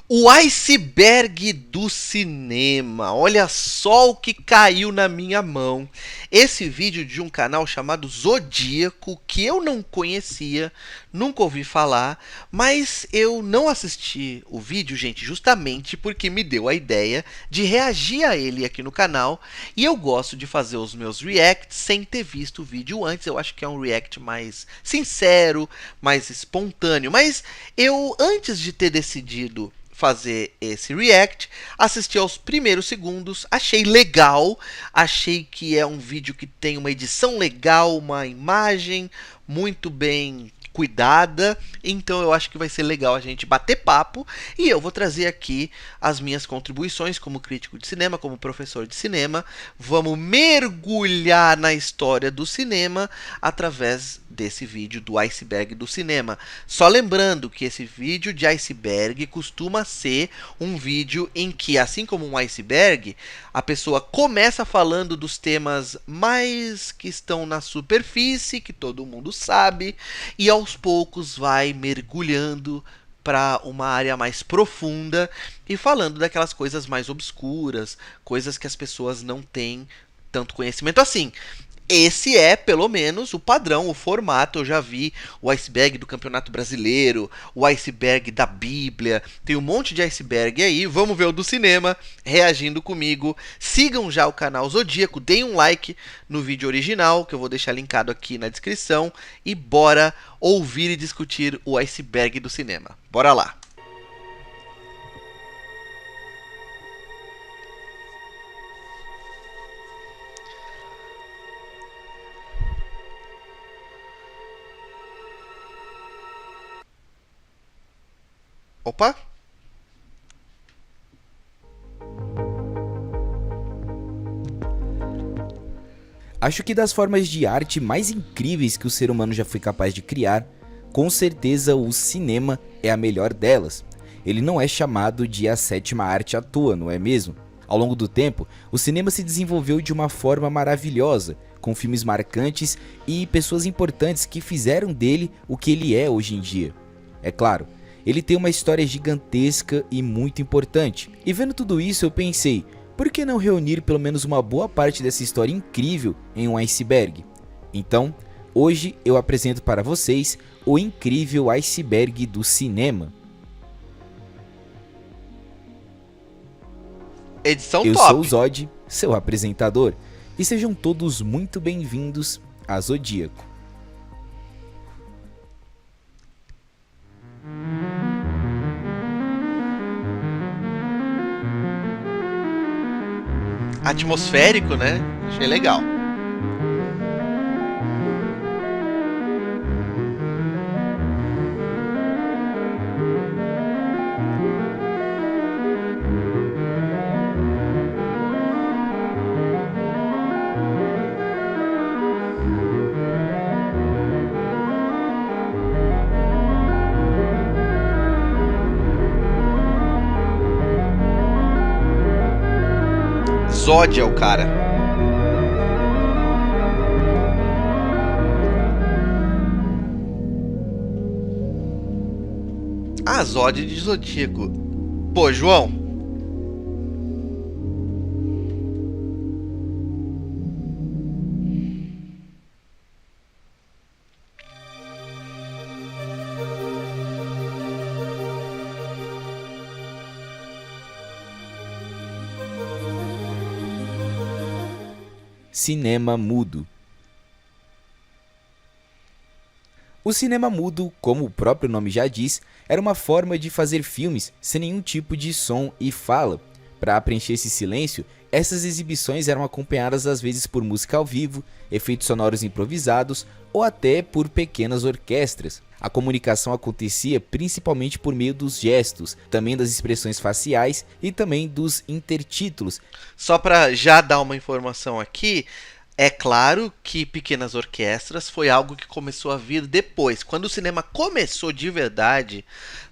O iceberg do cinema. Olha só o que caiu na minha mão. Esse vídeo de um canal chamado Zodíaco, que eu não conhecia, nunca ouvi falar, mas eu não assisti o vídeo, gente, justamente porque me deu a ideia de reagir a ele aqui no canal. E eu gosto de fazer os meus reacts sem ter visto o vídeo antes. Eu acho que é um react mais sincero, mais espontâneo. Mas eu, antes de ter decidido fazer esse react, assisti aos primeiros segundos, achei legal, achei que é um vídeo que tem uma edição legal, uma imagem muito bem cuidada, então eu acho que vai ser legal a gente bater papo e eu vou trazer aqui as minhas contribuições como crítico de cinema, como professor de cinema. Vamos mergulhar na história do cinema através desse vídeo do iceberg do cinema. Só lembrando que esse vídeo de iceberg costuma ser um vídeo em que, assim como um iceberg, a pessoa começa falando dos temas mais que estão na superfície, que todo mundo sabe, e aos poucos vai mergulhando para uma área mais profunda e falando daquelas coisas mais obscuras, coisas que as pessoas não têm tanto conhecimento assim. Esse é, pelo menos, o padrão, o formato. Eu já vi o iceberg do Campeonato Brasileiro, o iceberg da Bíblia. Tem um monte de iceberg aí. Vamos ver o do cinema reagindo comigo. Sigam já o canal Zodíaco, deem um like no vídeo original, que eu vou deixar linkado aqui na descrição. E bora ouvir e discutir o iceberg do cinema. Bora lá! Opa! Acho que das formas de arte mais incríveis que o ser humano já foi capaz de criar, com certeza o cinema é a melhor delas. Ele não é chamado de a sétima arte à toa, não é mesmo? Ao longo do tempo, o cinema se desenvolveu de uma forma maravilhosa, com filmes marcantes e pessoas importantes que fizeram dele o que ele é hoje em dia. É claro, ele tem uma história gigantesca e muito importante. E vendo tudo isso eu pensei, por que não reunir pelo menos uma boa parte dessa história incrível em um iceberg? Então, hoje eu apresento para vocês o incrível iceberg do cinema. Edição Eu sou o top! Zod, seu apresentador, e sejam todos muito bem-vindos a Zodíaco. Atmosférico, né? Achei legal. Zod é o cara. Ah, Zod de Zodíaco. Pô, João. Cinema mudo. O cinema mudo, como o próprio nome já diz, era uma forma de fazer filmes sem nenhum tipo de som e fala. Para preencher esse silêncio, essas exibições eram acompanhadas às vezes por música ao vivo, efeitos sonoros improvisados ou até por pequenas orquestras. A comunicação acontecia principalmente por meio dos gestos, também das expressões faciais e também dos intertítulos. Só para já dar uma informação aqui, É claro que pequenas orquestras foi algo que começou a vir depois. Quando o cinema começou de verdade,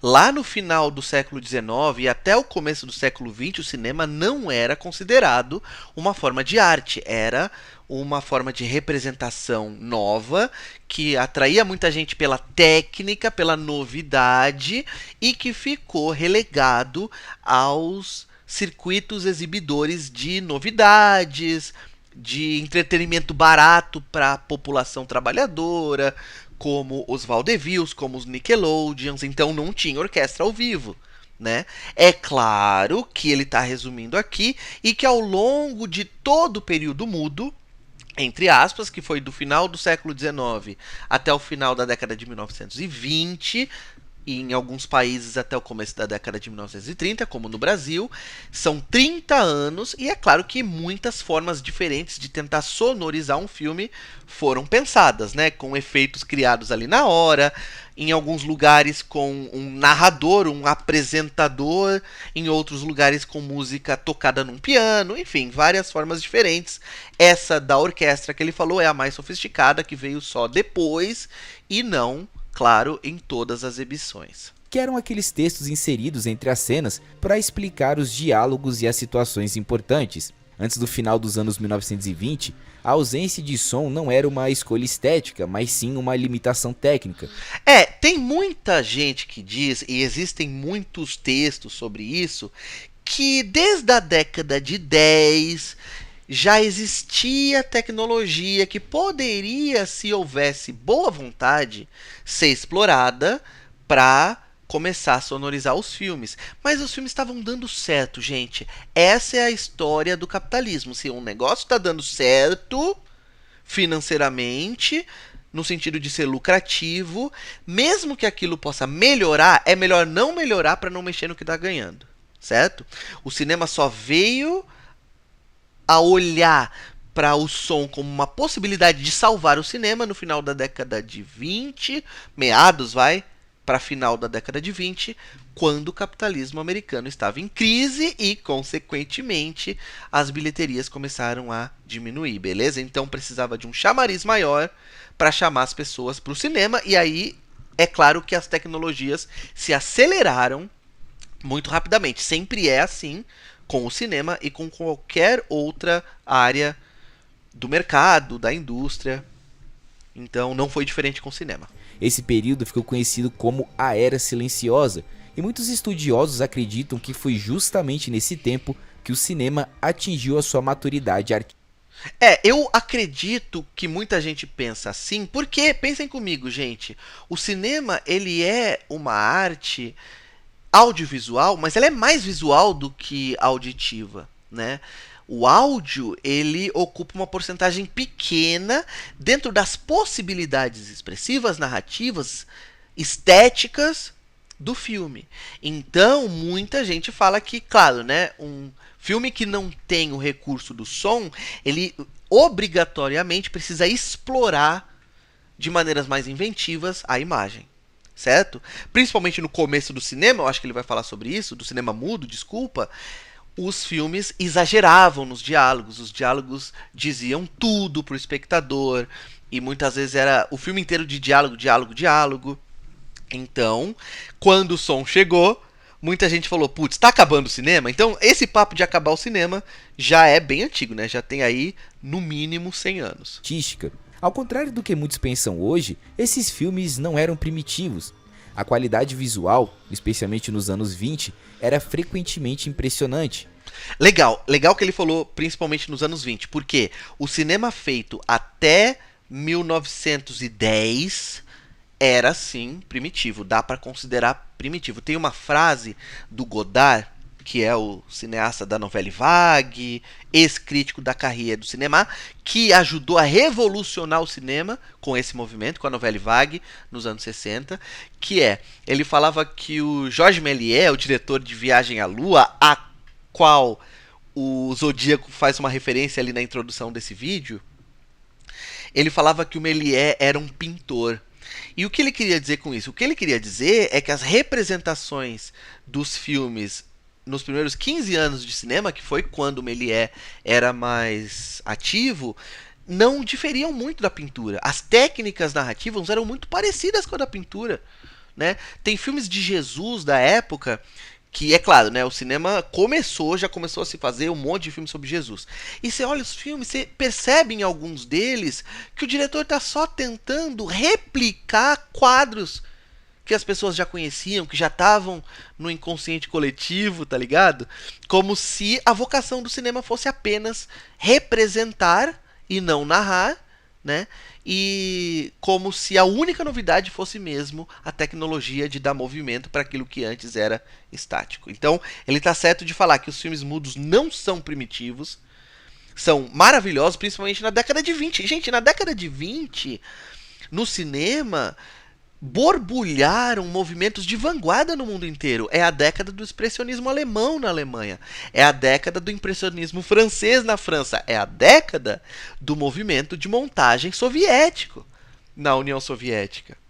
lá no final do século XIX e até o começo do século XX, o cinema não era considerado uma forma de arte, era uma forma de representação nova que atraía muita gente pela técnica, pela novidade e que ficou relegado aos circuitos exibidores de novidades, de entretenimento barato para a população trabalhadora, como os vaudevilles, como os Nickelodeons, então não tinha orquestra ao vivo. Né? É claro que ele está resumindo aqui e que ao longo de todo o período mudo, entre aspas, que foi do final do século XIX até o final da década de 1920, e em alguns países até o começo da década de 1930, como no Brasil. São 30 anos e é claro que muitas formas diferentes de tentar sonorizar um filme foram pensadas, né? Com efeitos criados ali na hora, em alguns lugares com um narrador, um apresentador, em outros lugares com música tocada num piano, enfim, várias formas diferentes. Essa da orquestra que ele falou é a mais sofisticada, que veio só depois e não, claro, em todas as edições. Que eram aqueles textos inseridos entre as cenas para explicar os diálogos e as situações importantes. Antes do final dos anos 1920, a ausência de som não era uma escolha estética, mas sim uma limitação técnica. Tem muita gente que diz, e existem muitos textos sobre isso, que desde a década de 10 já existia tecnologia que poderia, se houvesse boa vontade, ser explorada para começar a sonorizar os filmes. Mas os filmes estavam dando certo, gente. Essa é a história do capitalismo. Se um negócio está dando certo financeiramente, no sentido de ser lucrativo, mesmo que aquilo possa melhorar, é melhor não melhorar para não mexer no que está ganhando, certo? O cinema só veio a olhar para o som como uma possibilidade de salvar o cinema no final da década de 20, meados, para final da década de 20, quando o capitalismo americano estava em crise e, consequentemente, as bilheterias começaram a diminuir, beleza? Então precisava de um chamariz maior para chamar as pessoas para o cinema, e aí é claro que as tecnologias se aceleraram muito rapidamente. Sempre é assim com o cinema e com qualquer outra área do mercado, da indústria. Então não foi diferente com o cinema. Esse período ficou conhecido como a Era Silenciosa, e muitos estudiosos acreditam que foi justamente nesse tempo que o cinema atingiu a sua maturidade artística. Eu acredito que muita gente pensa assim, porque, pensem comigo, gente, o cinema, ele é uma arte audiovisual, mas ela é mais visual do que auditiva, né? O áudio, ele ocupa uma porcentagem pequena dentro das possibilidades expressivas, narrativas, estéticas do filme. Então, muita gente fala que, claro, né, um filme que não tem o recurso do som, ele obrigatoriamente precisa explorar de maneiras mais inventivas a imagem, certo? Principalmente no começo do cinema, eu acho que ele vai falar sobre isso, do cinema mudo, desculpa. Os filmes exageravam nos diálogos, os diálogos diziam tudo pro espectador, e muitas vezes era o filme inteiro de diálogo, diálogo, diálogo. Então, quando o som chegou, muita gente falou, putz, tá acabando o cinema? Então, esse papo de acabar o cinema já é bem antigo, né? Já tem aí, no mínimo, 100 anos. Ao contrário do que muitos pensam hoje, esses filmes não eram primitivos. A qualidade visual, especialmente nos anos 20, era frequentemente impressionante. Legal que ele falou principalmente nos anos 20, porque o cinema feito até 1910 era sim primitivo, dá para considerar primitivo. Tem uma frase do Godard, que é o cineasta da Nouvelle Vague, ex-crítico da carreira do cinema, que ajudou a revolucionar o cinema com esse movimento, com a Nouvelle Vague, nos anos 60, que ele falava que o Georges Méliès, o diretor de Viagem à Lua, a qual o Zodíaco faz uma referência ali na introdução desse vídeo, ele falava que o Méliès era um pintor. E o que ele queria dizer com isso? O que ele queria dizer é que as representações dos filmes nos primeiros 15 anos de cinema, que foi quando o Méliès era mais ativo, não diferiam muito da pintura. As técnicas narrativas eram muito parecidas com a da pintura, né? Tem filmes de Jesus da época que, é claro, né, o cinema já começou a se fazer um monte de filmes sobre Jesus. E você olha os filmes, você percebe em alguns deles que o diretor está só tentando replicar quadros que as pessoas já conheciam, que já estavam no inconsciente coletivo, tá ligado? Como se a vocação do cinema fosse apenas representar e não narrar, né? E como se a única novidade fosse mesmo a tecnologia de dar movimento para aquilo que antes era estático. Então, ele está certo de falar que os filmes mudos não são primitivos, são maravilhosos, principalmente na década de 20. Gente, na década de 20, no cinema, borbulharam movimentos de vanguarda no mundo inteiro. É a década do expressionismo alemão na Alemanha. É a década do impressionismo francês na França. É a década do movimento de montagem soviético na União Soviética.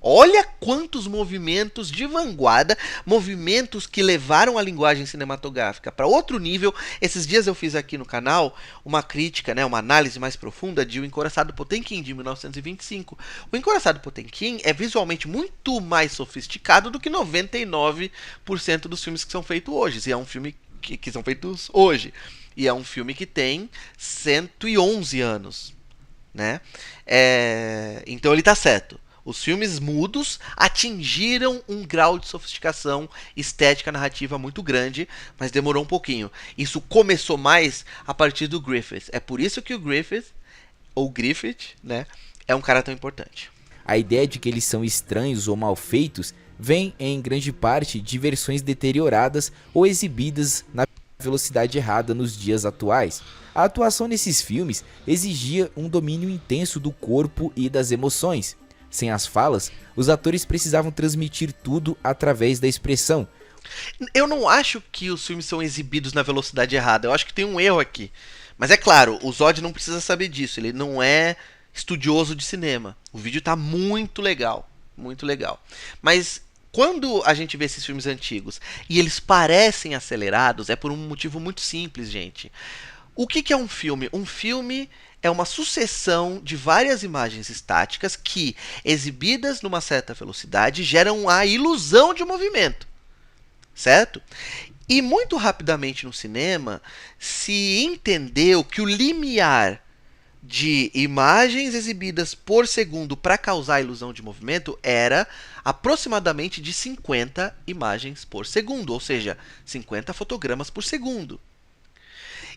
Olha quantos movimentos de vanguarda, movimentos que levaram a linguagem cinematográfica para outro nível. Esses dias eu fiz aqui no canal uma crítica, né, uma análise mais profunda de O Encoraçado Potemkin, de 1925. O Encoraçado Potemkin é visualmente muito mais sofisticado do que 99% dos filmes que são feitos hoje. E é um filme que são feitos hoje. E é um filme que tem 111 anos. Né? Então ele está certo. Os filmes mudos atingiram um grau de sofisticação estética narrativa muito grande, mas demorou um pouquinho. Isso começou mais a partir do Griffith. É por isso que o Griffith, ou Griffith, né, é um cara tão importante. A ideia de que eles são estranhos ou mal feitos vem, em grande parte, de versões deterioradas ou exibidas na velocidade errada nos dias atuais. A atuação nesses filmes exigia um domínio intenso do corpo e das emoções. Sem as falas, os atores precisavam transmitir tudo através da expressão. Eu não acho que os filmes são exibidos na velocidade errada. Eu acho que tem um erro aqui. Mas é claro, o Zod não precisa saber disso. Ele não é estudioso de cinema. O vídeo tá muito legal. Muito legal. Mas quando a gente vê esses filmes antigos e eles parecem acelerados, é por um motivo muito simples, gente. O que é um filme? Um filme é uma sucessão de várias imagens estáticas que, exibidas numa certa velocidade, geram a ilusão de movimento. Certo? E muito rapidamente no cinema se entendeu que o limiar de imagens exibidas por segundo para causar a ilusão de movimento era aproximadamente de 50 imagens por segundo, ou seja, 50 fotogramas por segundo.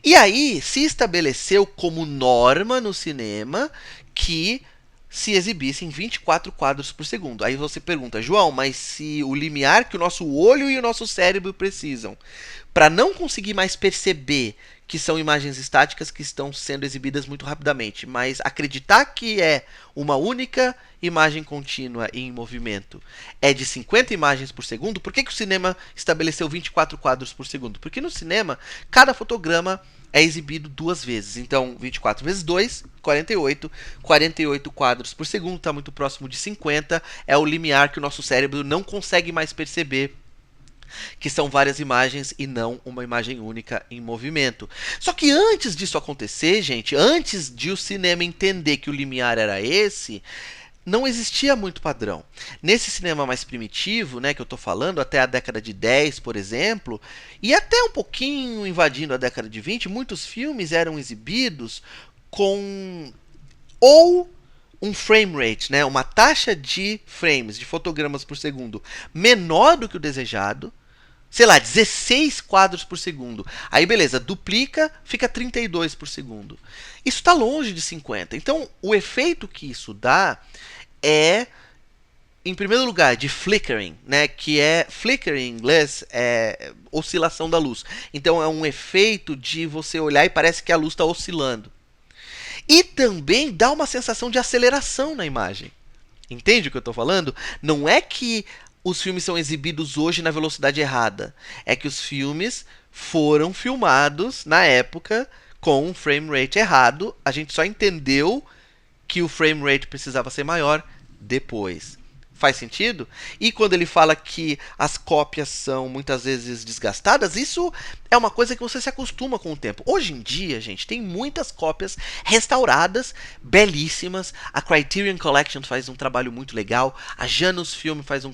E aí se estabeleceu como norma no cinema que se exibissem 24 quadros por segundo. Aí você pergunta, João, mas se o limiar que o nosso olho e o nosso cérebro precisam para não conseguir mais perceber que são imagens estáticas que estão sendo exibidas muito rapidamente, mas acreditar que é uma única imagem contínua e em movimento é de 50 imagens por segundo, por que o cinema estabeleceu 24 quadros por segundo? Porque no cinema, cada fotograma é exibido duas vezes. Então, 24 vezes 2, 48. 48 quadros por segundo, está muito próximo de 50. É o limiar que o nosso cérebro não consegue mais perceber que são várias imagens e não uma imagem única em movimento. Só que antes disso acontecer, gente, antes de o cinema entender que o limiar era esse, não existia muito padrão. Nesse cinema mais primitivo, né, que eu estou falando, até a década de 10, por exemplo, e até um pouquinho invadindo a década de 20, muitos filmes eram exibidos com ou um frame rate, né, uma taxa de frames, de fotogramas por segundo, menor do que o desejado, sei lá, 16 quadros por segundo. Aí beleza, duplica, fica 32 por segundo. Isso está longe de 50. Então, o efeito que isso dá é, em primeiro lugar, de flickering, né? Que é, flickering em inglês, é oscilação da luz. Então, é um efeito de você olhar e parece que a luz está oscilando. E também dá uma sensação de aceleração na imagem. Entende o que eu estou falando? Não é que os filmes são exibidos hoje na velocidade errada. É que os filmes foram filmados na época com um frame rate errado. A gente só entendeu que o frame rate precisava ser maior depois. Faz sentido? E quando ele fala que as cópias são muitas vezes desgastadas, isso é uma coisa que você se acostuma com o tempo. Hoje em dia, gente, tem muitas cópias restauradas, belíssimas. A Criterion Collection faz um trabalho muito legal. A Janus Film faz um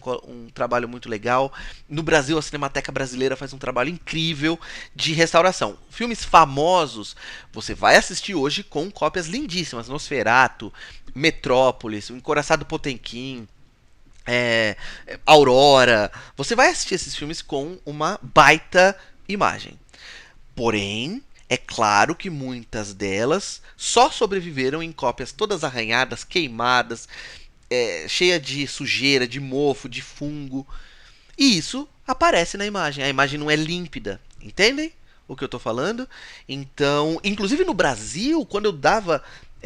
trabalho muito legal. No Brasil, a Cinemateca Brasileira faz um trabalho incrível de restauração. Filmes famosos, você vai assistir hoje com cópias lindíssimas. Nosferatu, Metrópolis, O Encoraçado Potemkin, Aurora. Você vai assistir esses filmes com uma baita imagem. Porém, é claro que muitas delas só sobreviveram em cópias todas arranhadas, queimadas, cheia de sujeira, de mofo, de fungo. E isso aparece na imagem. A imagem não é límpida. Entendem o que eu estou falando? Então, inclusive no Brasil, quando eu dava...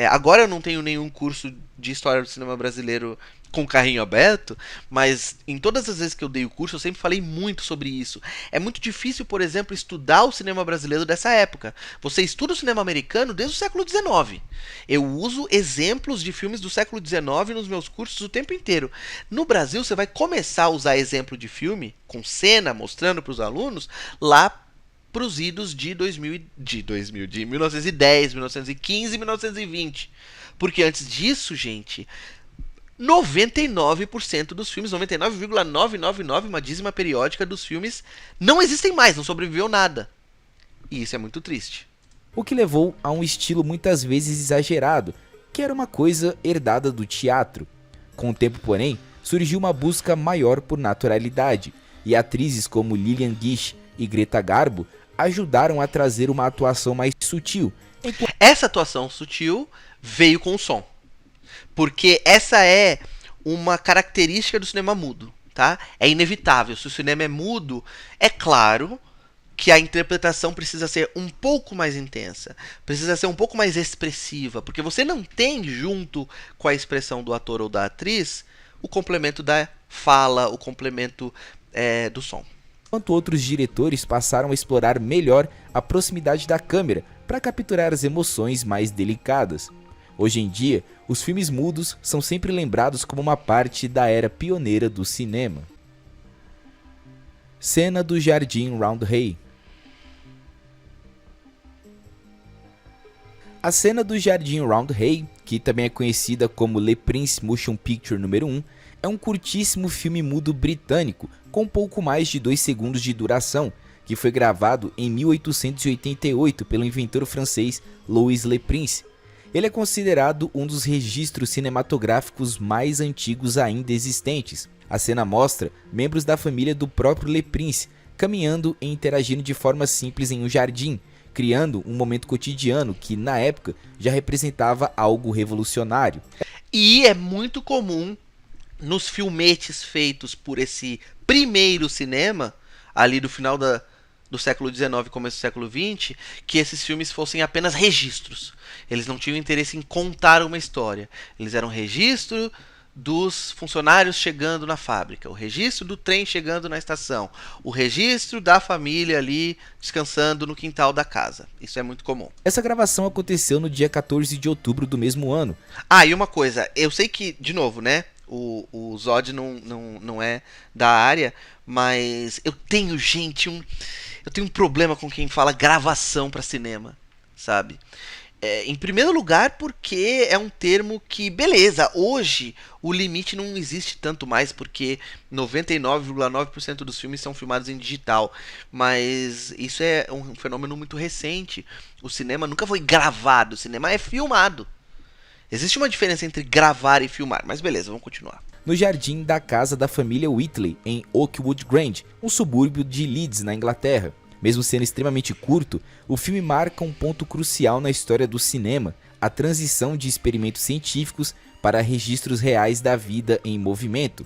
agora eu não tenho nenhum curso de história do cinema brasileiro com carrinho aberto, mas em todas as vezes que eu dei o curso eu sempre falei muito sobre isso. É muito difícil, por exemplo, estudar o cinema brasileiro dessa época. Você estuda o cinema americano desde o século XIX. Eu uso exemplos de filmes do século XIX nos meus cursos o tempo inteiro. No Brasil, você vai começar a usar exemplo de filme, com cena, mostrando para os alunos, lá para os idos de 1910, 1915 e 1920. Porque antes disso, gente, 99% dos filmes, 99,999, uma dízima periódica dos filmes, não existem mais, não sobreviveu nada. E isso é muito triste. O que levou a um estilo muitas vezes exagerado, que era uma coisa herdada do teatro. Com o tempo, porém, surgiu uma busca maior por naturalidade, e atrizes como Lillian Gish e Greta Garbo ajudaram a trazer uma atuação mais sutil. Essa atuação sutil veio com o som. Porque essa é uma característica do cinema mudo, tá? É inevitável. Se o cinema é mudo, é claro que a interpretação precisa ser um pouco mais intensa, precisa ser um pouco mais expressiva, porque você não tem, junto com a expressão do ator ou da atriz, o complemento da fala, o complemento do som. Enquanto outros diretores passaram a explorar melhor a proximidade da câmera para capturar as emoções mais delicadas. Hoje em dia, os filmes mudos são sempre lembrados como uma parte da era pioneira do cinema. Cena do Jardim Roundhay. A cena do Jardim Roundhay, que também é conhecida como Le Prince Motion Picture número 1, é um curtíssimo filme mudo britânico com pouco mais de 2 segundos de duração, que foi gravado em 1888 pelo inventor francês Louis Le Prince. Ele é considerado um dos registros cinematográficos mais antigos ainda existentes. A cena mostra membros da família do próprio Le Prince caminhando e interagindo de forma simples em um jardim, criando um momento cotidiano que, na época, já representava algo revolucionário. E é muito comum nos filmetes feitos por esse primeiro cinema, ali do final do século XIX e começo do século XX, que esses filmes fossem apenas registros. Eles não tinham interesse em contar uma história. Eles eram registro dos funcionários chegando na fábrica, o registro do trem chegando na estação, o registro da família ali descansando no quintal da casa. Isso é muito comum. Essa gravação aconteceu no dia 14 de outubro do mesmo ano. Ah, e uma coisa, eu sei que, de novo, né, o Zod não é da área, mas eu tenho, gente, eu tenho um problema com quem fala gravação para cinema, sabe? Em primeiro lugar, porque é um termo que, beleza, hoje o limite não existe tanto mais, porque 99,9% dos filmes são filmados em digital, mas isso é um fenômeno muito recente. O cinema nunca foi gravado, o cinema é filmado. Existe uma diferença entre gravar e filmar, mas beleza, vamos continuar. No jardim da casa da família Whitley, em Oakwood Grange, um subúrbio de Leeds, na Inglaterra. Mesmo sendo extremamente curto, o filme marca um ponto crucial na história do cinema, a transição de experimentos científicos para registros reais da vida em movimento.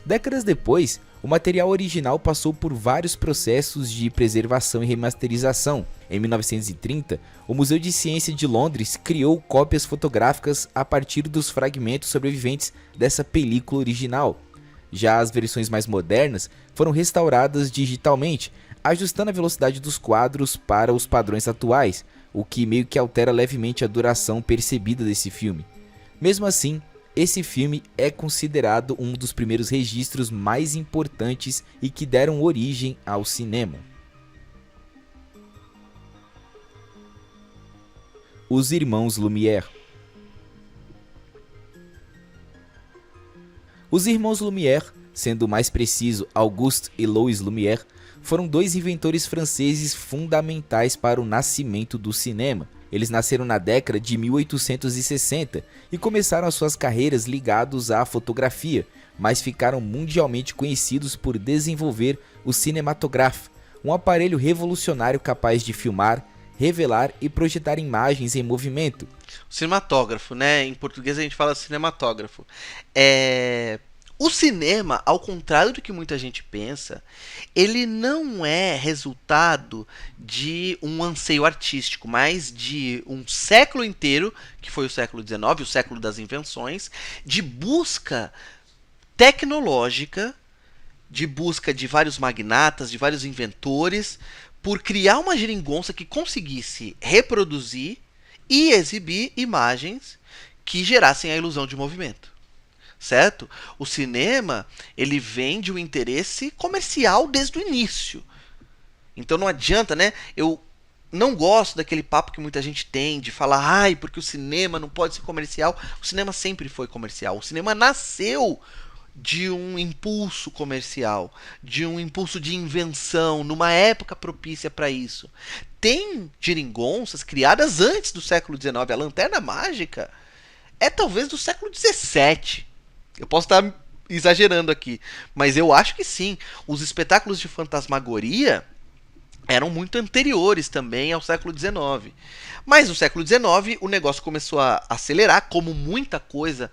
Décadas depois, o material original passou por vários processos de preservação e remasterização. Em 1930, o Museu de Ciência de Londres criou cópias fotográficas a partir dos fragmentos sobreviventes dessa película original. Já as versões mais modernas foram restauradas digitalmente, ajustando a velocidade dos quadros para os padrões atuais, o que meio que altera levemente a duração percebida desse filme. Mesmo assim, Esse filme é considerado um dos primeiros registros mais importantes e que deram origem ao cinema. Os Irmãos Lumière. Os Irmãos Lumière, sendo mais preciso Auguste e Louis Lumière, foram dois inventores franceses fundamentais para o nascimento do cinema. Eles nasceram na década de 1860 e começaram as suas carreiras ligados à fotografia, mas ficaram mundialmente conhecidos por desenvolver o cinematographe, um aparelho revolucionário capaz de filmar, revelar e projetar imagens em movimento. O cinematógrafo, né? Em português a gente fala cinematógrafo. O cinema, ao contrário do que muita gente pensa, ele não é resultado de um anseio artístico, mas de um século inteiro, que foi o século XIX, o século das invenções, de busca tecnológica, de busca de vários magnatas, de vários inventores, por criar uma geringonça que conseguisse reproduzir e exibir imagens que gerassem a ilusão de movimento. Certo? O cinema, ele vem de um interesse comercial desde o início. Então não adianta, né? Eu não gosto daquele papo que muita gente tem de falar, ai, porque o cinema não pode ser comercial. O cinema sempre foi comercial. O cinema nasceu de um impulso comercial, de um impulso de invenção, numa época propícia para isso. Tem geringonças criadas antes do século XIX. A Lanterna Mágica é talvez do século XVII. Eu posso estar exagerando aqui, mas eu acho que sim. Os espetáculos de fantasmagoria eram muito anteriores também ao século XIX. Mas no século XIX o negócio começou a acelerar, como muita coisa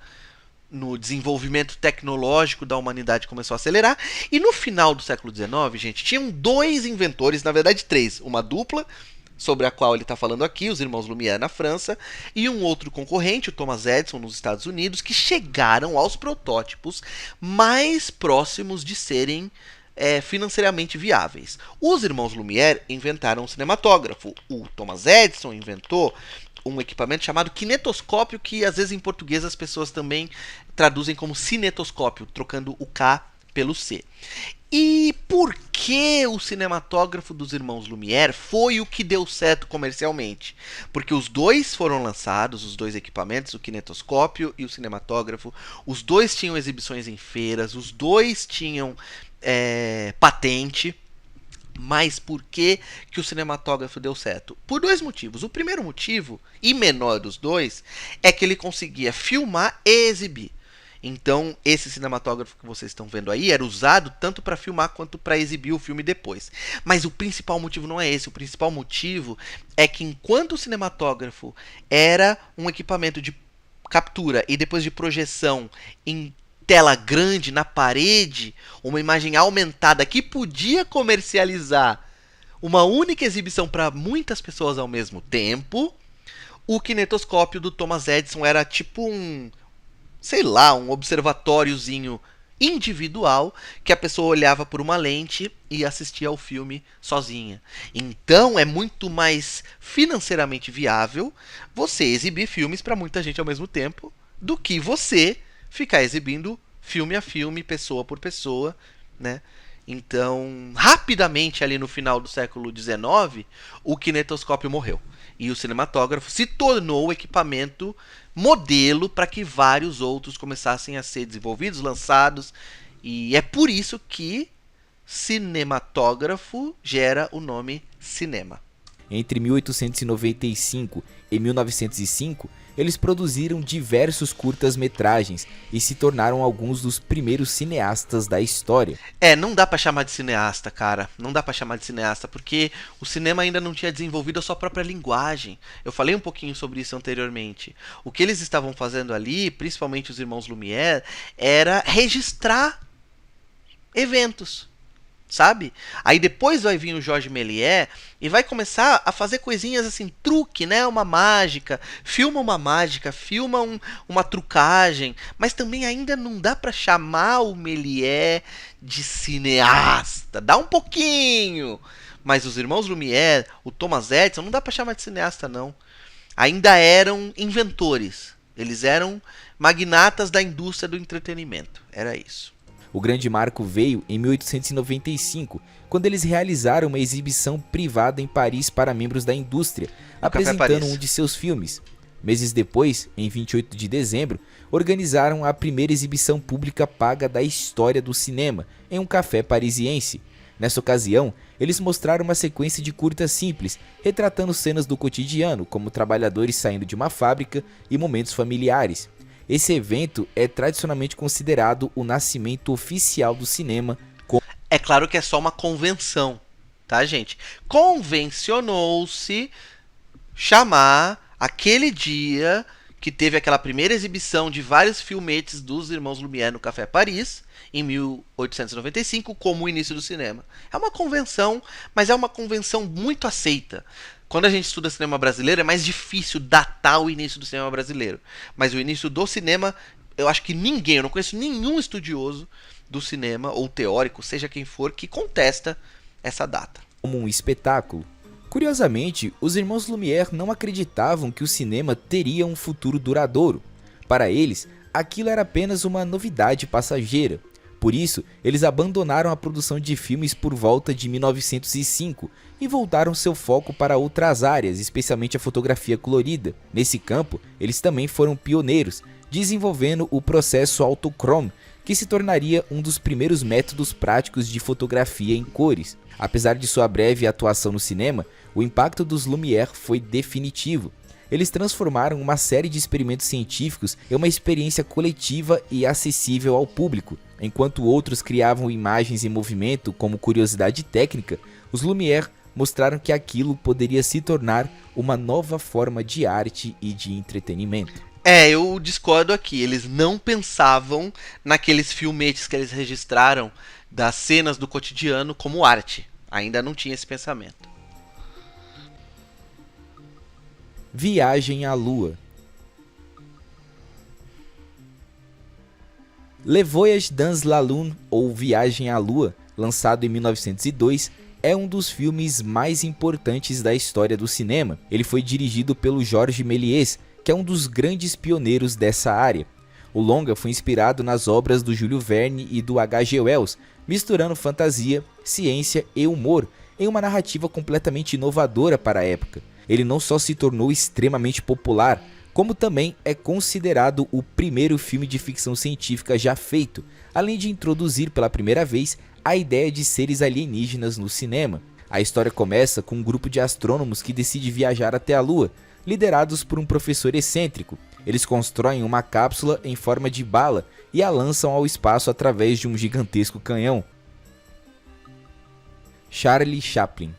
no desenvolvimento tecnológico da humanidade começou a acelerar. E no final do século XIX, gente, tinham dois inventores, na verdade três. Uma dupla, sobre a qual ele está falando aqui, os irmãos Lumière na França, e um outro concorrente, o Thomas Edison, nos Estados Unidos, que chegaram aos protótipos mais próximos de serem financeiramente viáveis. Os irmãos Lumière inventaram o cinematógrafo. O Thomas Edison inventou um equipamento chamado kinetoscópio, que às vezes em português as pessoas também traduzem como cinetoscópio, trocando o K pelo C. E por que o cinematógrafo dos irmãos Lumière foi o que deu certo comercialmente? Porque os dois foram lançados, os dois equipamentos, o kinetoscópio e o cinematógrafo, os dois tinham exibições em feiras, os dois tinham patente. Mas por que o cinematógrafo deu certo? Por dois motivos. O primeiro motivo, e menor dos dois, é que ele conseguia filmar e exibir. Então, esse cinematógrafo que vocês estão vendo aí era usado tanto para filmar quanto para exibir o filme depois. Mas o principal motivo não é esse. O principal motivo é que enquanto o cinematógrafo era um equipamento de captura e depois de projeção em tela grande na parede, uma imagem aumentada que podia comercializar uma única exibição para muitas pessoas ao mesmo tempo, o kinetoscópio do Thomas Edison era tipo um observatóriozinho individual que a pessoa olhava por uma lente e assistia ao filme sozinha. Então é muito mais financeiramente viável você exibir filmes para muita gente ao mesmo tempo do que você ficar exibindo filme a filme, pessoa por pessoa, né? Então, rapidamente ali no final do século XIX, o kinetoscópio morreu. E o cinematógrafo se tornou o equipamento modelo para que vários outros começassem a ser desenvolvidos, lançados. E é por isso que cinematógrafo gera o nome cinema. Entre 1895 e 1905, eles produziram diversos curtas-metragens e se tornaram alguns dos primeiros cineastas da história. Não dá pra chamar de cineasta, cara. Não dá pra chamar de cineasta, porque o cinema ainda não tinha desenvolvido a sua própria linguagem. Eu falei um pouquinho sobre isso anteriormente. O que eles estavam fazendo ali, principalmente os irmãos Lumière, era registrar eventos. Sabe? Aí depois vai vir o Georges Méliès e vai começar a fazer coisinhas assim, truque, né? Uma mágica, filma uma trucagem, mas também ainda não dá pra chamar o Méliès de cineasta. Dá um pouquinho. Mas os irmãos Lumière, o Thomas Edison, não dá pra chamar de cineasta não. Ainda eram inventores. Eles eram magnatas da indústria do entretenimento. Era isso. O grande marco veio em 1895, quando eles realizaram uma exibição privada em Paris para membros da indústria, apresentando um de seus filmes. Meses depois, em 28 de dezembro, organizaram a primeira exibição pública paga da história do cinema, em um café parisiense. Nessa ocasião, eles mostraram uma sequência de curtas simples, retratando cenas do cotidiano, como trabalhadores saindo de uma fábrica e momentos familiares. Esse evento é tradicionalmente considerado o nascimento oficial do cinema. É claro que é só uma convenção, tá, gente? Convencionou-se chamar aquele dia que teve aquela primeira exibição de vários filmetes dos irmãos Lumière no Café Paris, em 1895, como o início do cinema. É uma convenção, mas é uma convenção muito aceita. Quando a gente estuda cinema brasileiro, é mais difícil datar o início do cinema brasileiro. Mas o início do cinema, eu acho que ninguém, eu não conheço nenhum estudioso do cinema, ou teórico, seja quem for, que contesta essa data. Como um espetáculo. Curiosamente, os irmãos Lumière não acreditavam que o cinema teria um futuro duradouro. Para eles, aquilo era apenas uma novidade passageira. Por isso, eles abandonaram a produção de filmes por volta de 1905 e voltaram seu foco para outras áreas, especialmente a fotografia colorida. Nesse campo, eles também foram pioneiros, desenvolvendo o processo autochrome, que se tornaria um dos primeiros métodos práticos de fotografia em cores. Apesar de sua breve atuação no cinema, o impacto dos Lumière foi definitivo. Eles transformaram uma série de experimentos científicos em uma experiência coletiva e acessível ao público. Enquanto outros criavam imagens em movimento como curiosidade técnica, os Lumière mostraram que aquilo poderia se tornar uma nova forma de arte e de entretenimento. Eu discordo aqui. Eles não pensavam naqueles filmetes que eles registraram das cenas do cotidiano como arte. Ainda não tinha esse pensamento. Viagem à Lua. Le Voyage dans la Lune, ou Viagem à Lua, lançado em 1902, é um dos filmes mais importantes da história do cinema. Ele foi dirigido pelo Georges Méliès, que é um dos grandes pioneiros dessa área. O longa foi inspirado nas obras do Júlio Verne e do H.G. Wells, misturando fantasia, ciência e humor em uma narrativa completamente inovadora para a época. Ele não só se tornou extremamente popular, como também é considerado o primeiro filme de ficção científica já feito, além de introduzir pela primeira vez a ideia de seres alienígenas no cinema. A história começa com um grupo de astrônomos que decide viajar até a Lua, liderados por um professor excêntrico. Eles constroem uma cápsula em forma de bala e a lançam ao espaço através de um gigantesco canhão. Charlie Chaplin.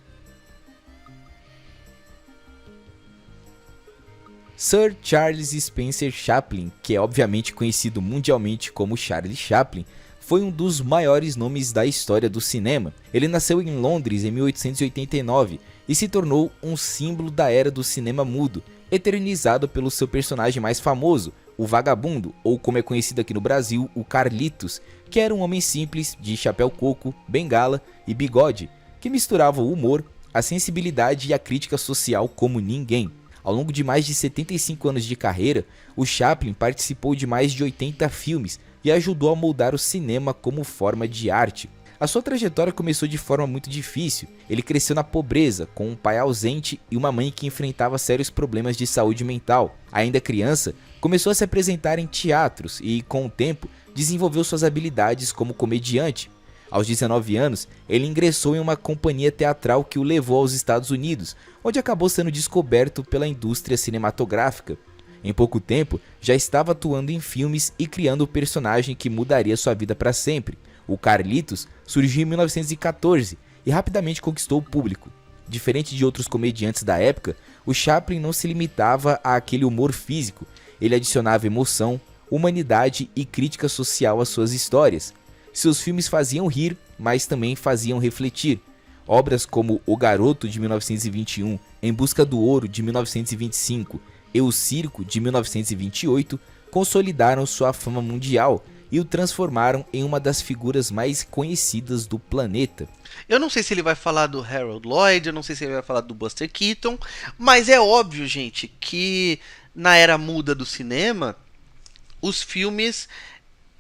Sir Charles Spencer Chaplin, que é obviamente conhecido mundialmente como Charlie Chaplin, foi um dos maiores nomes da história do cinema. Ele nasceu em Londres em 1889 e se tornou um símbolo da era do cinema mudo, eternizado pelo seu personagem mais famoso, o Vagabundo, ou como é conhecido aqui no Brasil, o Carlitos, que era um homem simples, de chapéu coco, bengala e bigode, que misturava o humor, a sensibilidade e a crítica social como ninguém. Ao longo de mais de 75 anos de carreira, o Chaplin participou de mais de 80 filmes e ajudou a moldar o cinema como forma de arte. A sua trajetória começou de forma muito difícil. Ele cresceu na pobreza, com um pai ausente e uma mãe que enfrentava sérios problemas de saúde mental. Ainda criança, começou a se apresentar em teatros e, com o tempo, desenvolveu suas habilidades como comediante. Aos 19 anos, ele ingressou em uma companhia teatral que o levou aos Estados Unidos, onde acabou sendo descoberto pela indústria cinematográfica. Em pouco tempo, já estava atuando em filmes e criando o personagem que mudaria sua vida para sempre. O Carlitos surgiu em 1914 e rapidamente conquistou o público. Diferente de outros comediantes da época, o Chaplin não se limitava àquele humor físico. Ele adicionava emoção, humanidade e crítica social às suas histórias. Seus filmes faziam rir, mas também faziam refletir. Obras como O Garoto, de 1921, Em Busca do Ouro, de 1925 e O Circo, de 1928, consolidaram sua fama mundial e o transformaram em uma das figuras mais conhecidas do planeta. Eu não sei se ele vai falar do Harold Lloyd, eu não sei se ele vai falar do Buster Keaton, mas é óbvio, gente, que na era muda do cinema, os filmes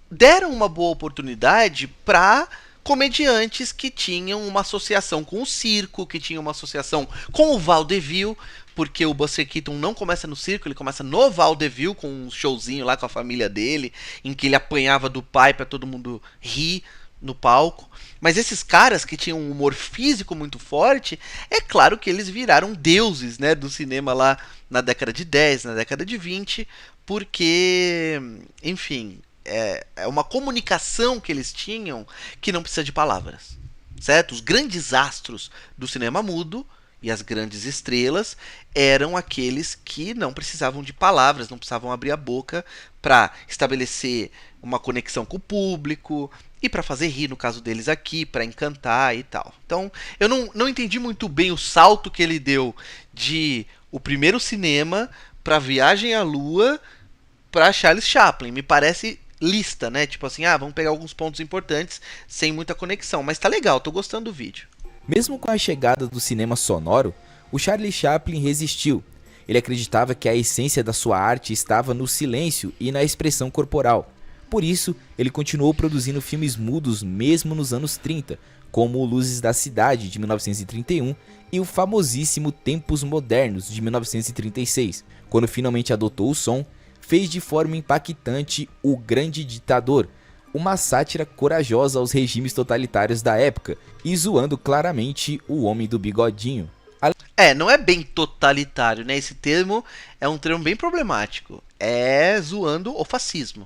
deram uma boa oportunidade para comediantes que tinham uma associação com o circo, que tinham uma associação com o vaudeville, porque o Buster Keaton não começa no circo, ele começa no vaudeville, com um showzinho lá com a família dele, em que ele apanhava do pai para todo mundo rir no palco. Mas esses caras que tinham um humor físico muito forte, é claro que eles viraram deuses, né, do cinema lá na década de 10, na década de 20, porque, enfim, é uma comunicação que eles tinham que não precisa de palavras, certo? Os grandes astros do cinema mudo e as grandes estrelas eram aqueles que não precisavam de palavras, não precisavam abrir a boca para estabelecer uma conexão com o público e para fazer rir, no caso deles aqui, para encantar e tal. Então, eu não entendi muito bem o salto que ele deu de o primeiro cinema para Viagem à Lua para Charles Chaplin. Me parece lista, né? Tipo assim, vamos pegar alguns pontos importantes sem muita conexão. Mas tá legal, tô gostando do vídeo. Mesmo com a chegada do cinema sonoro, o Charlie Chaplin resistiu. Ele acreditava que a essência da sua arte estava no silêncio e na expressão corporal. Por isso, ele continuou produzindo filmes mudos mesmo nos anos 30, como Luzes da Cidade, de 1931, e o famosíssimo Tempos Modernos, de 1936. Quando finalmente adotou o som, fez de forma impactante O Grande Ditador, uma sátira corajosa aos regimes totalitários da época, e zoando claramente o Homem do Bigodinho. Não é bem totalitário, né? Esse termo é um termo bem problemático. É zoando o fascismo.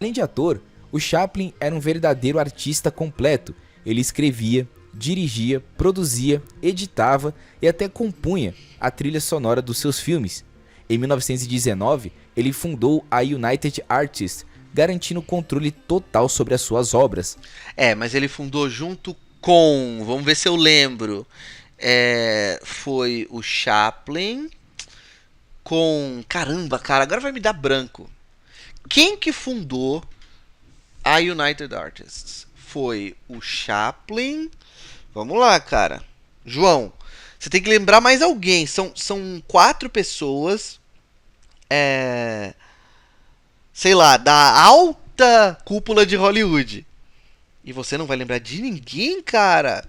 Além de ator, o Chaplin era um verdadeiro artista completo. Ele escrevia, dirigia, produzia, editava e até compunha a trilha sonora dos seus filmes. Em 1919, ele fundou a United Artists, garantindo controle total sobre as suas obras. Mas ele fundou junto com, vamos ver se eu lembro, foi o Chaplin com, caramba, cara, agora vai me dar branco. Quem que fundou a United Artists? Foi o Chaplin. Vamos lá, cara. João, você tem que lembrar mais alguém. São 4 pessoas. Sei lá, da alta cúpula de Hollywood. E você não vai lembrar de ninguém, cara.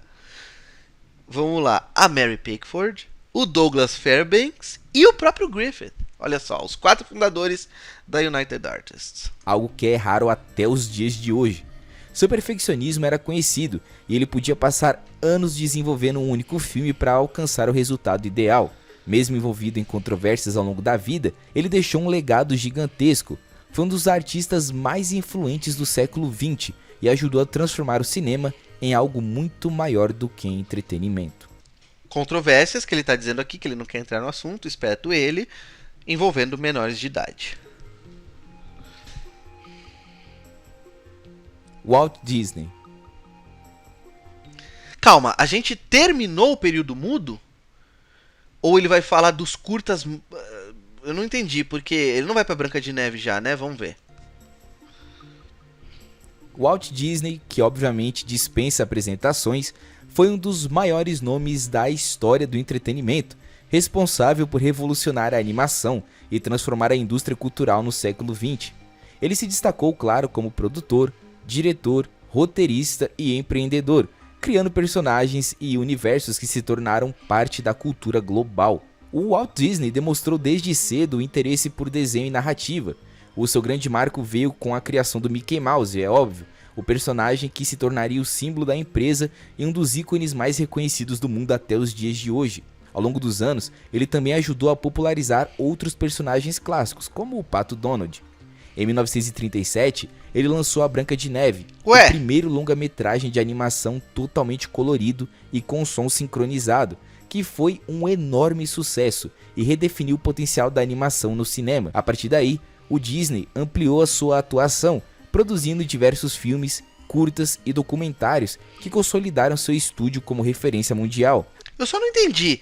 Vamos lá. A Mary Pickford, o Douglas Fairbanks e o próprio Griffith. Olha só, os 4 fundadores da United Artists. Algo que é raro até os dias de hoje. Seu perfeccionismo era conhecido e ele podia passar anos desenvolvendo um único filme para alcançar o resultado ideal. Mesmo envolvido em controvérsias ao longo da vida, ele deixou um legado gigantesco. Foi um dos artistas mais influentes do século XX e ajudou a transformar o cinema em algo muito maior do que entretenimento. Controvérsias que ele está dizendo aqui, que ele não quer entrar no assunto, esperto ele, envolvendo menores de idade. Walt Disney. Calma, a gente terminou o período mudo? Ou ele vai falar dos curtas? Eu não entendi, porque ele não vai pra Branca de Neve já, né? Vamos ver. Walt Disney, que obviamente dispensa apresentações, foi um dos maiores nomes da história do entretenimento, responsável por revolucionar a animação e transformar a indústria cultural no século XX. Ele se destacou, claro, como produtor, diretor, roteirista e empreendedor, criando personagens e universos que se tornaram parte da cultura global. O Walt Disney demonstrou desde cedo o interesse por desenho e narrativa. O seu grande marco veio com a criação do Mickey Mouse, é óbvio, o personagem que se tornaria o símbolo da empresa e um dos ícones mais reconhecidos do mundo até os dias de hoje. Ao longo dos anos, ele também ajudou a popularizar outros personagens clássicos, como o Pato Donald. Em 1937, ele lançou A Branca de Neve, o primeiro longa-metragem de animação totalmente colorido e com som sincronizado, que foi um enorme sucesso e redefiniu o potencial da animação no cinema. A partir daí, o Disney ampliou a sua atuação, produzindo diversos filmes, curtas e documentários que consolidaram seu estúdio como referência mundial. Eu só não entendi.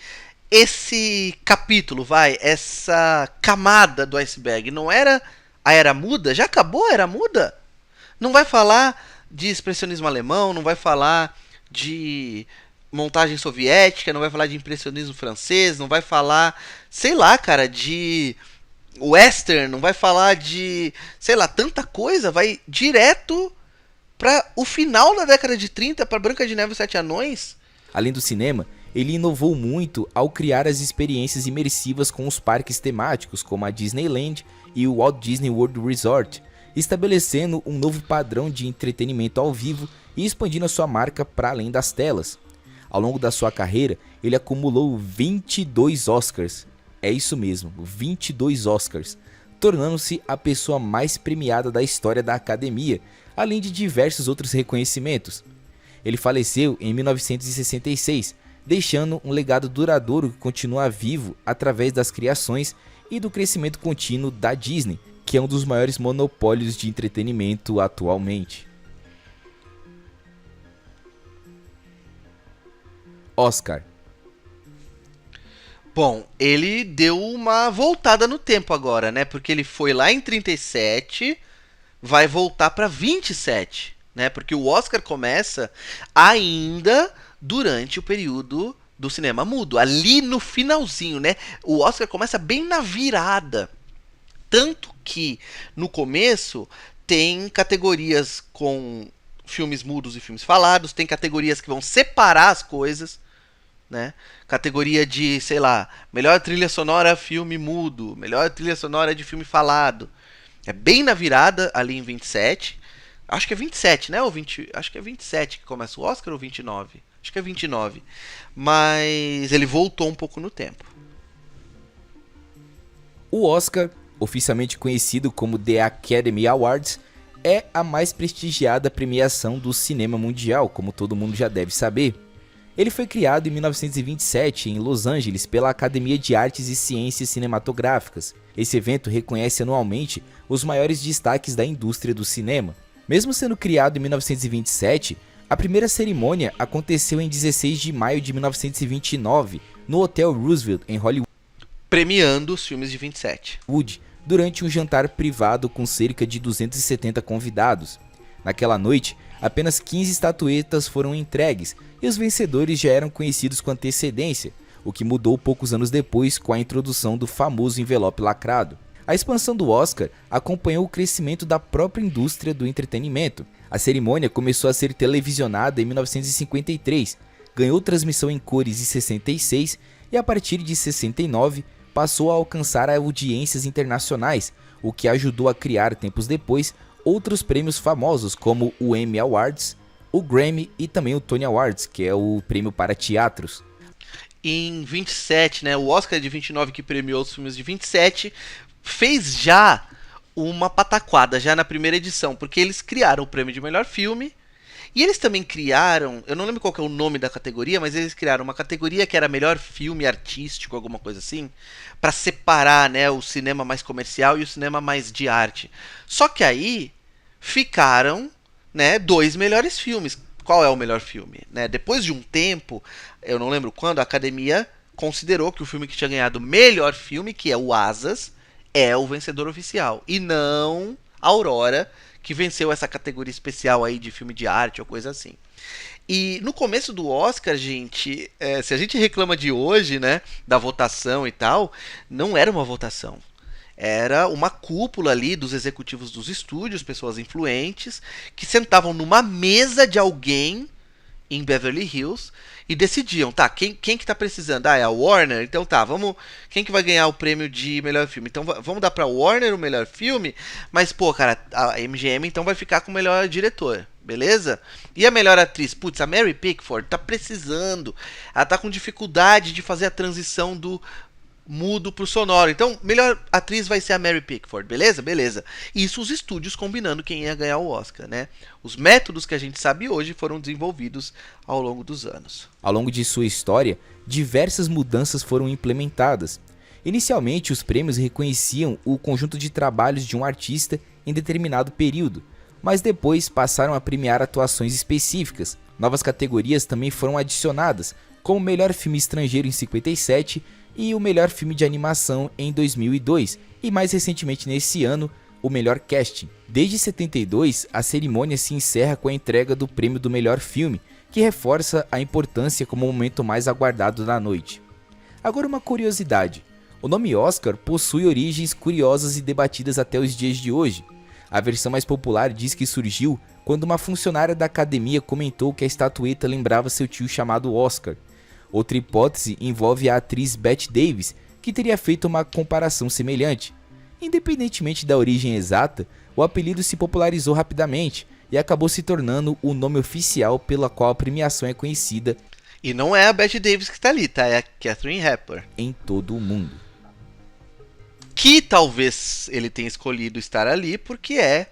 Esse capítulo, essa camada do iceberg, não era a Era Muda? Já acabou a Era Muda? Não vai falar de expressionismo alemão, não vai falar de montagem soviética, não vai falar de impressionismo francês, não vai falar, sei lá, cara, de western, não vai falar de, sei lá, tanta coisa, vai direto para o final da década de 30, para Branca de Neve e os Sete Anões. Além do cinema, ele inovou muito ao criar as experiências imersivas com os parques temáticos, como a Disneyland e o Walt Disney World Resort, estabelecendo um novo padrão de entretenimento ao vivo e expandindo a sua marca para além das telas. Ao longo da sua carreira, ele acumulou 22 Oscars. É isso mesmo, 22 Oscars, tornando-se a pessoa mais premiada da história da academia, além de diversos outros reconhecimentos. Ele faleceu em 1966, deixando um legado duradouro que continua vivo através das criações e do crescimento contínuo da Disney, que é um dos maiores monopólios de entretenimento atualmente. Oscar. Bom, ele deu uma voltada no tempo agora, né? Porque ele foi lá em 37, vai voltar para 27, né? Porque o Oscar começa ainda durante o período do cinema mudo, ali no finalzinho, né? O Oscar começa bem na virada. Tanto que no começo tem categorias com filmes mudos e filmes falados, tem categorias que vão separar as coisas, né? Categoria de, sei lá, melhor trilha sonora filme mudo, melhor trilha sonora de filme falado. É bem na virada, ali em 27. Acho que é 27, né? Ou 20, acho que é 27 que começa o Oscar ou 29? Acho que é 29. Mas ele voltou um pouco no tempo. O Oscar, oficialmente conhecido como The Academy Awards, é a mais prestigiada premiação do cinema mundial, como todo mundo já deve saber. Ele foi criado em 1927 em Los Angeles pela Academia de Artes e Ciências Cinematográficas. Esse evento reconhece anualmente os maiores destaques da indústria do cinema. Mesmo sendo criado em 1927, a primeira cerimônia aconteceu em 16 de maio de 1929, no Hotel Roosevelt, em Hollywood, Premiando os filmes de 27. durante um jantar privado com cerca de 270 convidados. Naquela noite, apenas 15 estatuetas foram entregues e os vencedores já eram conhecidos com antecedência, o que mudou poucos anos depois com a introdução do famoso envelope lacrado. A expansão do Oscar acompanhou o crescimento da própria indústria do entretenimento. A cerimônia começou a ser televisionada em 1953, ganhou transmissão em cores em 66 e a partir de 69 passou a alcançar audiências internacionais, o que ajudou a criar tempos depois outros prêmios famosos como o Emmy Awards, o Grammy e também o Tony Awards, que é o prêmio para teatros. Em 27, né, o Oscar de 29 que premiou os filmes de 27 fez já uma pataquada já na primeira edição, porque eles criaram o prêmio de melhor filme e eles também criaram, eu não lembro qual que é o nome da categoria, mas eles criaram uma categoria que era melhor filme artístico, alguma coisa assim, para separar, né, o cinema mais comercial e o cinema mais de arte. Só que aí ficaram, né, dois melhores filmes. Qual é o melhor filme? Né? Depois de um tempo, eu não lembro quando, a Academia considerou que o filme que tinha ganhado melhor filme, que é o Asas, é o vencedor oficial. E não Aurora, que venceu essa categoria especial aí de filme de arte ou coisa assim. E no começo do Oscar, gente, se a gente reclama de hoje, né, da votação e tal, não era uma votação. Era uma cúpula ali dos executivos dos estúdios, pessoas influentes, que sentavam numa mesa de alguém em Beverly Hills e decidiam, tá, quem que tá precisando? Ah, é a Warner? Então tá, vamos, quem que vai ganhar o prêmio de melhor filme? Então vamos dar pra Warner o melhor filme, mas pô, cara, a MGM então vai ficar com o melhor diretor, beleza? E a melhor atriz? Putz, a Mary Pickford tá precisando, ela tá com dificuldade de fazer a transição do mudo pro sonoro. Então, melhor atriz vai ser a Mary Pickford, beleza? Beleza. Isso os estúdios combinando quem ia ganhar o Oscar, né? Os métodos que a gente sabe hoje foram desenvolvidos ao longo dos anos. Ao longo de sua história, diversas mudanças foram implementadas. Inicialmente, os prêmios reconheciam o conjunto de trabalhos de um artista em determinado período, mas depois passaram a premiar atuações específicas. Novas categorias também foram adicionadas, como melhor filme estrangeiro em 57 e o melhor filme de animação em 2002, e mais recentemente nesse ano, o melhor casting. Desde 72, a cerimônia se encerra com a entrega do prêmio do melhor filme, que reforça a importância como o momento mais aguardado da noite. Agora uma curiosidade, O nome Oscar possui origens curiosas e debatidas até os dias de hoje. A versão mais popular diz que surgiu quando uma funcionária da academia comentou que a estatueta lembrava seu tio chamado Oscar. Outra hipótese envolve a atriz Bette Davis, que teria feito uma comparação semelhante. Independentemente da origem exata, o apelido se popularizou rapidamente e acabou se tornando o nome oficial pela qual a premiação é conhecida. E não é a Bette Davis que tá ali, tá? É a Katharine Hepburn. Em todo o mundo. Que talvez ele tenha escolhido estar ali porque é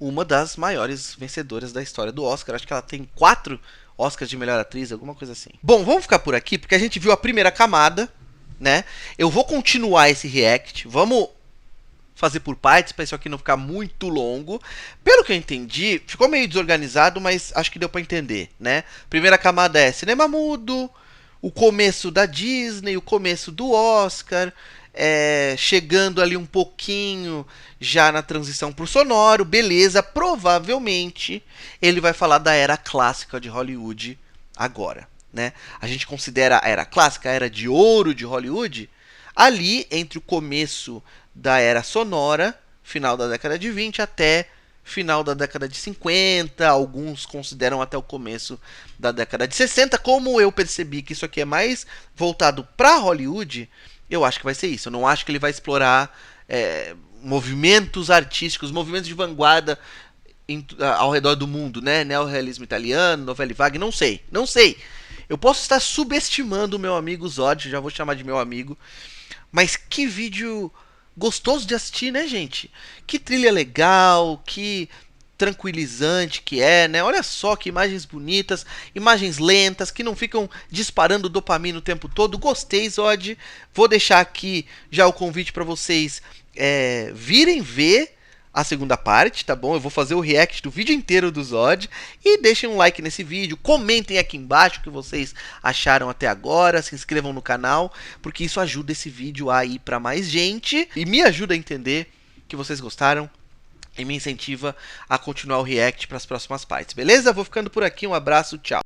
uma das maiores vencedoras da história do Oscar. Acho que ela tem 4 Oscars de melhor atriz, alguma coisa assim. Bom, vamos ficar por aqui porque a gente viu a primeira camada, né? Eu vou continuar esse react. Vamos fazer por partes para isso aqui não ficar muito longo. Pelo que eu entendi, ficou meio desorganizado, mas acho que deu para entender, né? Primeira camada é cinema mudo, o começo da Disney, o começo do Oscar, chegando ali um pouquinho já na transição pro sonoro, beleza. Provavelmente ele vai falar da era clássica de Hollywood agora, né? A gente considera a era clássica, a era de ouro de Hollywood, ali entre o começo da era sonora, final da década de 20 até final da década de 50, alguns consideram até o começo da década de 60. Como eu percebi que isso aqui é mais voltado para Hollywood, eu acho que vai ser isso. Eu não acho que ele vai explorar movimentos artísticos, movimentos de vanguarda ao redor do mundo, né? Neorrealismo italiano, Nouvelle Vague, não sei. Eu posso estar subestimando o meu amigo Zod, já vou chamar de meu amigo, mas que vídeo gostoso de assistir, né, gente? Que trilha legal, que tranquilizante que é, né? Olha só que imagens bonitas, imagens lentas, que não ficam disparando dopamina o tempo todo. Gostei, Zod. Vou deixar aqui já o convite para vocês virem ver a segunda parte, tá bom? Eu vou fazer o react do vídeo inteiro do Zod. E deixem um like nesse vídeo, comentem aqui embaixo o que vocês acharam até agora, se inscrevam no canal, porque isso ajuda esse vídeo a ir para mais gente e me ajuda a entender que vocês gostaram e me incentiva a continuar o react para as próximas partes, beleza? Vou ficando por aqui, um abraço, tchau!